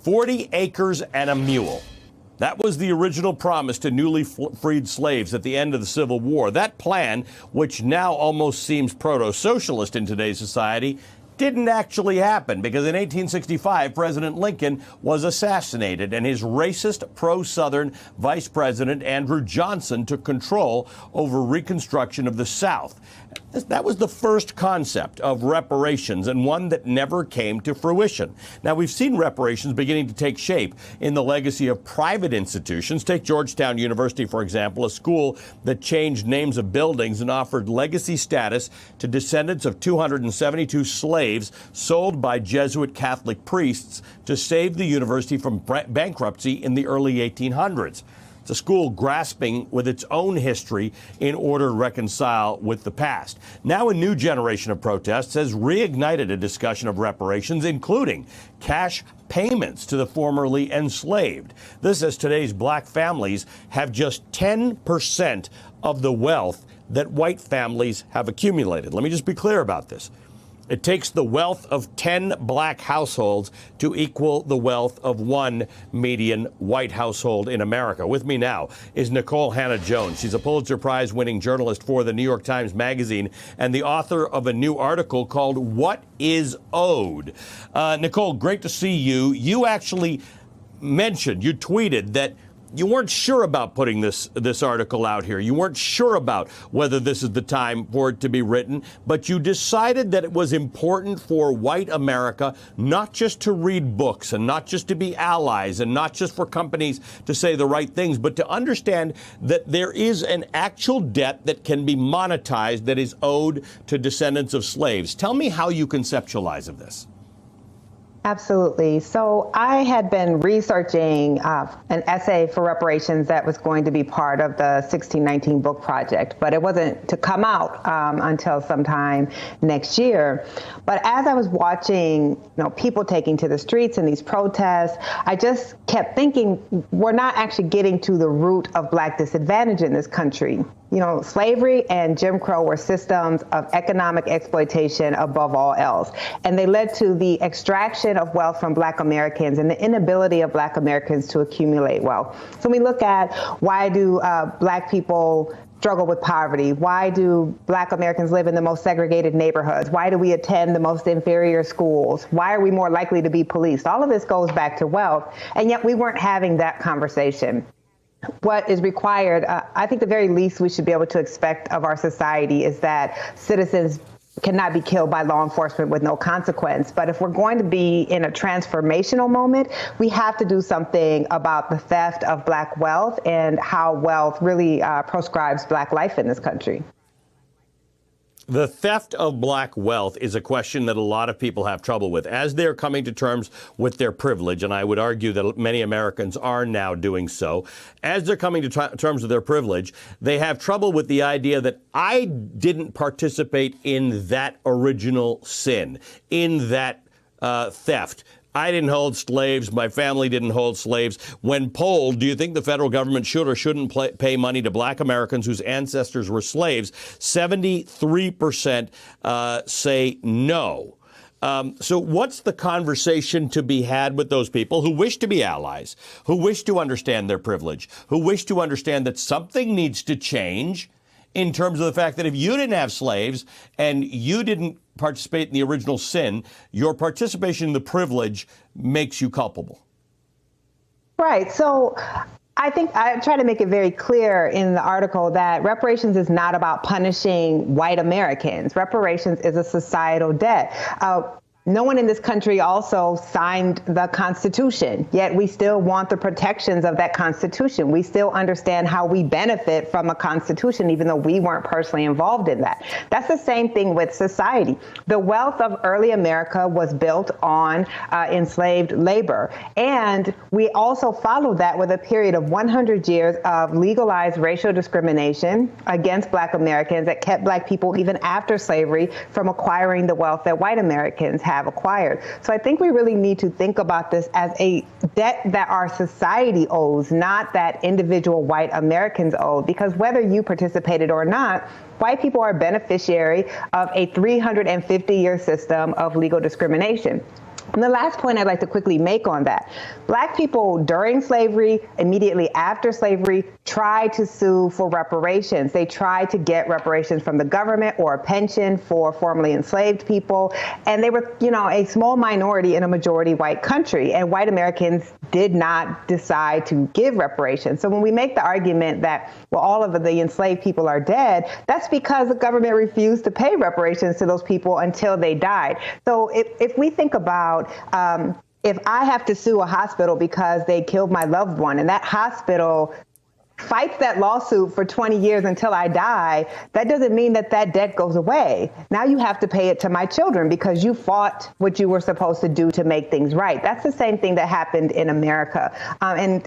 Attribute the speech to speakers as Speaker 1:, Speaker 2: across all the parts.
Speaker 1: 40 acres and a mule. That was the original promise to newly freed slaves at the end of the Civil War. That plan, which now almost seems proto-socialist in today's society, didn't actually happen because in 1865, President Lincoln was assassinated and his racist pro-Southern Vice President Andrew Johnson took control over Reconstruction of the South. That was the first concept of reparations and one that never came to fruition. Now, we've seen reparations beginning to take shape in the legacy of private institutions. Take Georgetown University, for example, a school that changed names of buildings and offered legacy status to descendants of 272 slaves sold by Jesuit Catholic priests to save the university from bankruptcy in the early 1800s. It's a school grasping with its own history in order to reconcile with the past. Now a new generation of protests has reignited a discussion of reparations, including cash payments to the formerly enslaved. This as today's black families have just 10% of the wealth that white families have accumulated. Let me just be clear about this. It takes the wealth of 10 black households to equal the wealth of one median white household in America. With me now is Nikole Hannah-Jones. She's a Pulitzer Prize-winning journalist for the New York Times Magazine and the author of a new article called What is Owed? Nikole, great to see you. You actually mentioned, you tweeted that you weren't sure about putting this article out here. You weren't sure about whether this is the time for it to be written, but you decided that it was important for white America not just to read books and not just to be allies and not just for companies to say the right things, but to understand that there is an actual debt that can be monetized that is owed to descendants of slaves. Tell me how you conceptualize of this.
Speaker 2: Absolutely. So I had been researching an essay for reparations that was going to be part of the 1619 book project, but it wasn't to come out until sometime next year. But as I was watching, people taking to the streets in these protests, I just kept thinking we're not actually getting to the root of black disadvantage in this country. Slavery and Jim Crow were systems of economic exploitation above all else. And they led to the extraction of wealth from black Americans and the inability of black Americans to accumulate wealth. So when we look at why do black people struggle with poverty? Why do black Americans live in the most segregated neighborhoods? Why do we attend the most inferior schools? Why are we more likely to be policed? All of this goes back to wealth. And yet we weren't having that conversation. What is required, I think the very least we should be able to expect of our society is that citizens cannot be killed by law enforcement with no consequence. But if we're going to be in a transformational moment, we have to do something about the theft of black wealth and how wealth really proscribes black life in this country.
Speaker 1: The theft of black wealth is a question that a lot of people have trouble with as they're coming to terms with their privilege. And I would argue that many Americans are now doing so. As they're coming to terms with their privilege, they have trouble with the idea that I didn't participate in that original sin, in that theft. I didn't hold slaves. My family didn't hold slaves. When polled, do you think the federal government should or shouldn't pay money to black Americans whose ancestors were slaves? 73% say no. So what's the conversation to be had with those people who wish to be allies, who wish to understand their privilege, who wish to understand that something needs to change in terms of the fact that if you didn't have slaves and you didn't participate in the original sin, your participation in the privilege makes you culpable?
Speaker 2: Right. So I think I try to make it very clear in the article that reparations is not about punishing white Americans. Reparations is a societal debt. No one in this country also signed the Constitution, yet we still want the protections of that Constitution. We still understand how we benefit from a Constitution, even though we weren't personally involved in that. That's the same thing with society. The wealth of early America was built on enslaved labor. And we also followed that with a period of 100 years of legalized racial discrimination against black Americans that kept black people, even after slavery, from acquiring the wealth that white Americans have acquired. So I think we really need to think about this as a debt that our society owes, not that individual white Americans owe, because whether you participated or not, white people are beneficiary of a 350-year system of legal discrimination. And the last point I'd like to quickly make on that, Black people during slavery, immediately after slavery, tried to sue for reparations. They tried to get reparations from the government or a pension for formerly enslaved people. And they were, a small minority in a majority white country. And white Americans did not decide to give reparations. So when we make the argument that, well, all of the enslaved people are dead, that's because the government refused to pay reparations to those people until they died. So if we think about if I have to sue a hospital because they killed my loved one and that hospital fights that lawsuit for 20 years until I die, that doesn't mean that that debt goes away. Now you have to pay it to my children because you fought what you were supposed to do to make things right. That's the same thing that happened in America. And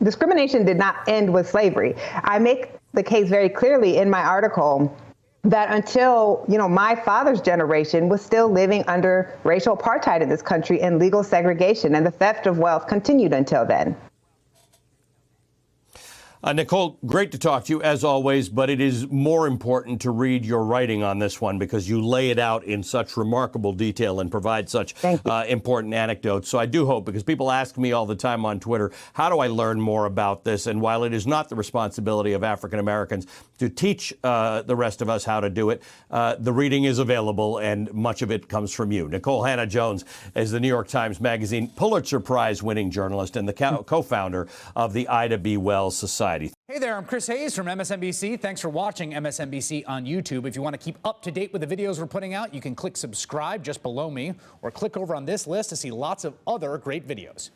Speaker 2: discrimination did not end with slavery. I make the case very clearly in my article that until, my father's generation was still living under racial apartheid in this country and legal segregation, and the theft of wealth continued until then.
Speaker 1: Nicole, great to talk to you as always, but it is more important to read your writing on this one because you lay it out in such remarkable detail and provide such important anecdotes. So I do hope, because people ask me all the time on Twitter, how do I learn more about this? And while it is not the responsibility of African Americans to teach the rest of us how to do it, the reading is available and much of it comes from you. Nikole Hannah-Jones is the New York Times Magazine Pulitzer Prize winning journalist and the co-founder of the Ida B. Wells Society.
Speaker 3: Hey there, I'm Chris Hayes from MSNBC. Thanks for watching MSNBC on YouTube. If you want to keep up to date with the videos we're putting out, you can click subscribe just below me or click over on this list to see lots of other great videos.